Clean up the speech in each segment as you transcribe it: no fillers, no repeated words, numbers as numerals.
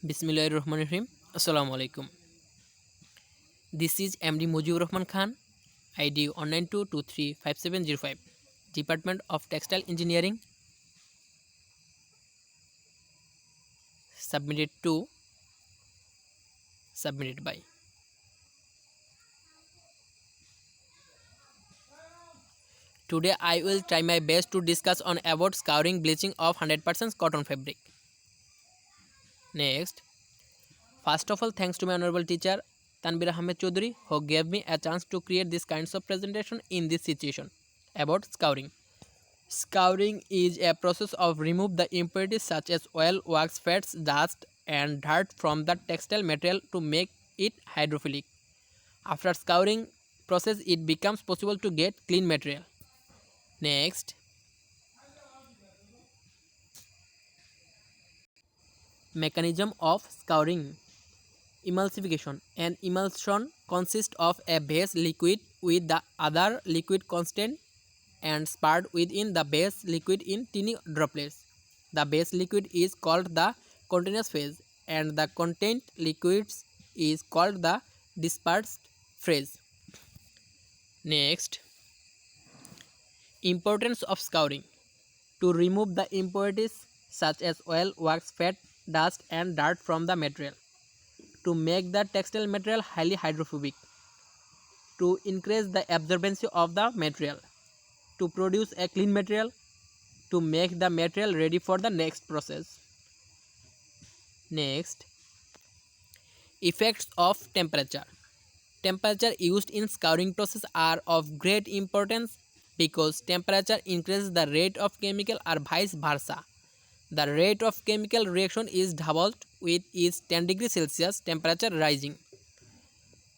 Bismillahirrahmanirrahim. Assalamu alaikum. This is MD Mujibur Rahman Khan, ID 192235705, Department of Textile Engineering, submitted by. Today I will try my best to discuss on about scouring bleaching of 100% cotton fabric. Next, first of all, thanks to my honorable teacher Tanbir Ahmed Chaudhary who gave me a chance to create this kinds of presentation in this situation about scouring. Scouring is a process of remove the impurities such as oil, wax, fats, dust and dirt from the textile material to make it hydrophilic. After scouring process it becomes possible to get clean material. Next, mechanism of scouring. Emulsification. An emulsion consists of a base liquid with the other liquid constant and spread within the base liquid in tiny droplets. The base liquid is called the continuous phase and the contained liquids is called the dispersed phase. Next, importance of scouring. To remove the impurities such as oil, wax, fat, dust and dirt from the material. To make the textile material highly hydrophobic. To increase the absorbency of the material. To produce a clean material. To make the material ready for the next process. Next, effects of temperature. Temperature used in scouring process are of great importance because temperature increases the rate of chemical or vice versa. The rate of chemical reaction is doubled with each 10 degrees Celsius temperature rising.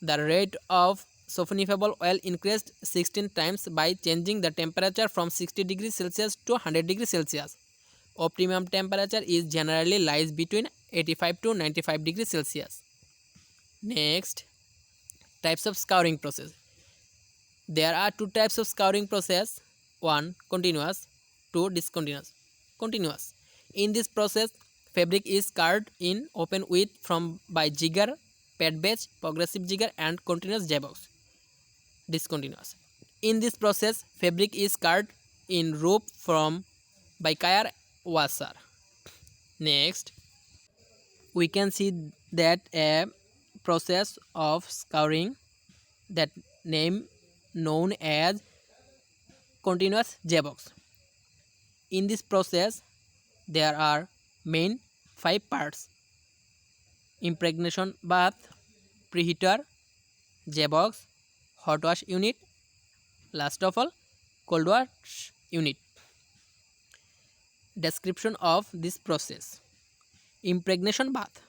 The rate of softenable oil increased 16 times by changing the temperature from 60 degrees Celsius to 100 degrees Celsius. Optimum temperature is generally lies between 85 to 95 degrees Celsius. Next, types of scouring process. There are two types of scouring process. One, continuous. Two, discontinuous. Continuous. In this process, fabric is scoured in open width from by jigger, pad batch, progressive jigger and continuous J-box. Discontinuous. In this process, fabric is scoured in rope from by Kayar washer. Next, we can see that a process of scouring that name known as continuous J-box. In this process, there are main 5 parts: impregnation bath, preheater, J-box, hot wash unit, last of all cold wash unit. Description of this process. Impregnation bath.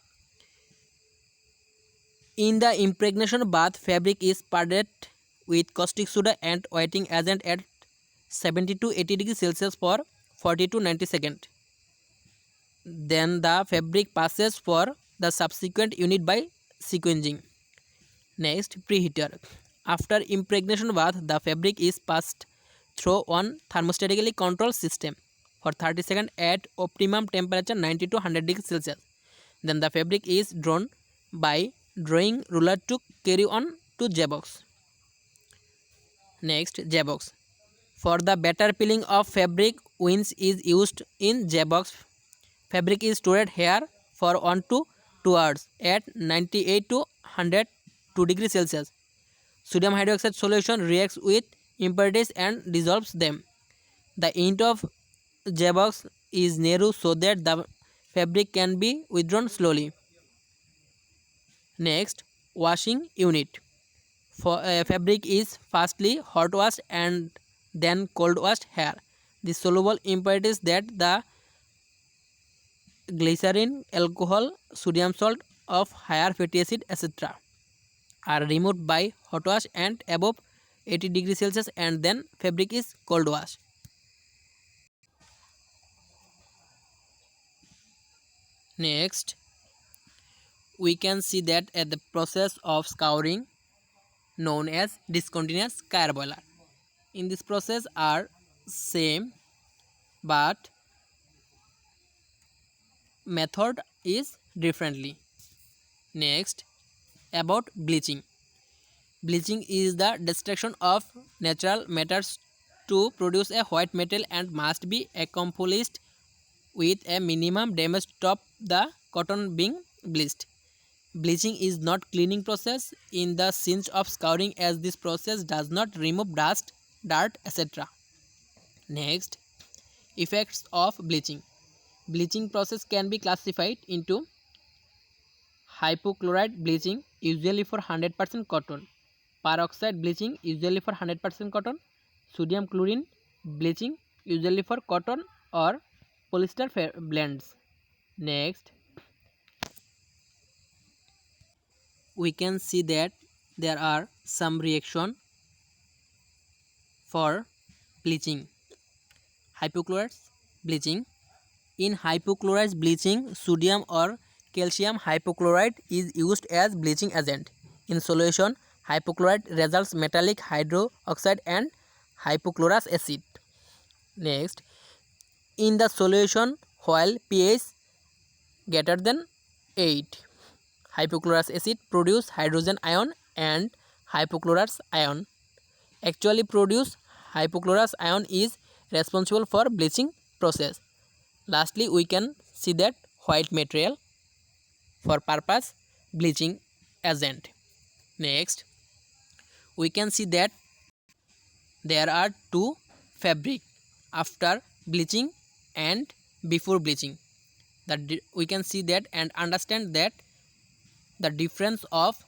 In the impregnation bath, fabric is padded with caustic soda and wetting agent at 70 to 80 degrees Celsius for 40 to 90 seconds. Then the fabric passes for the subsequent unit by sequencing. Next, preheater. After impregnation bath, the fabric is passed through one thermostatically controlled system for 30 seconds at optimum temperature 90 to 100 degrees Celsius. Then the fabric is drawn by drawing ruler to carry on to J-box. Next, J-box. For the better peeling of fabric, winch is used in J-box. Fabric is stored here for 1 to 2 hours at 98 to 102 degrees Celsius. Sodium hydroxide solution reacts with impurities and dissolves them. The end of J-box is narrow so that the fabric can be withdrawn slowly. Next, washing unit. Fabric is firstly hot washed and then cold washed here. The soluble impurities that the glycerin, alcohol, sodium salt of higher fatty acid etc. are removed by hot wash and above 80 degrees Celsius and then fabric is cold wash. Next, we can see that at the process of scouring known as discontinuous Kayar boiler. In this process are same but method is differently. Next, about bleaching. Bleaching is the destruction of natural matters to produce a white metal and must be accomplished with a minimum damage to stop the cotton being bleached. Bleaching is not cleaning process in the sense of scouring, as this process does not remove dust, dirt, etc. Next, effects of bleaching. Bleaching process can be classified into hypochlorite bleaching, usually for 100% cotton; peroxide bleaching, usually for 100% cotton; sodium chlorine bleaching, usually for cotton or polyester blends. Next, we can see that there are some reaction for bleaching. Hypochlorite bleaching. In hypochlorite bleaching, sodium or calcium hypochlorite is used as bleaching agent. In solution, hypochlorite results metallic hydroxide and hypochlorous acid. Next, in the solution, while pH greater than 8, hypochlorous acid produce hydrogen ion and hypochlorous ion. Actually produce hypochlorous ion is responsible for bleaching process. Lastly, we can see that white material for purpose bleaching agent. Next, we can see that there are two fabric after bleaching and before bleaching. That we can see that and understand that the difference of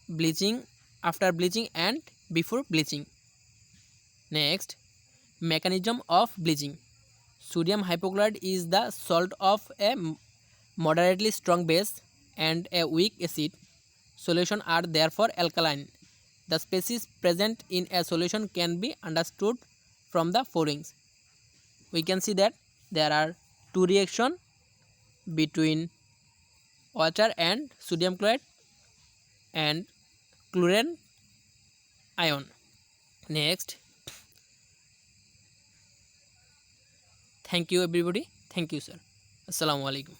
bleaching after bleaching and before bleaching. Next, mechanism of bleaching. Sodium hypochlorite is the salt of a moderately strong base and a weak acid. Solutions are therefore alkaline. The species present in a solution can be understood from the followings. We can see that there are two reactions between water and sodium chloride and chlorine ion. Next, thank you everybody. Thank you sir. Assalamu alaikum.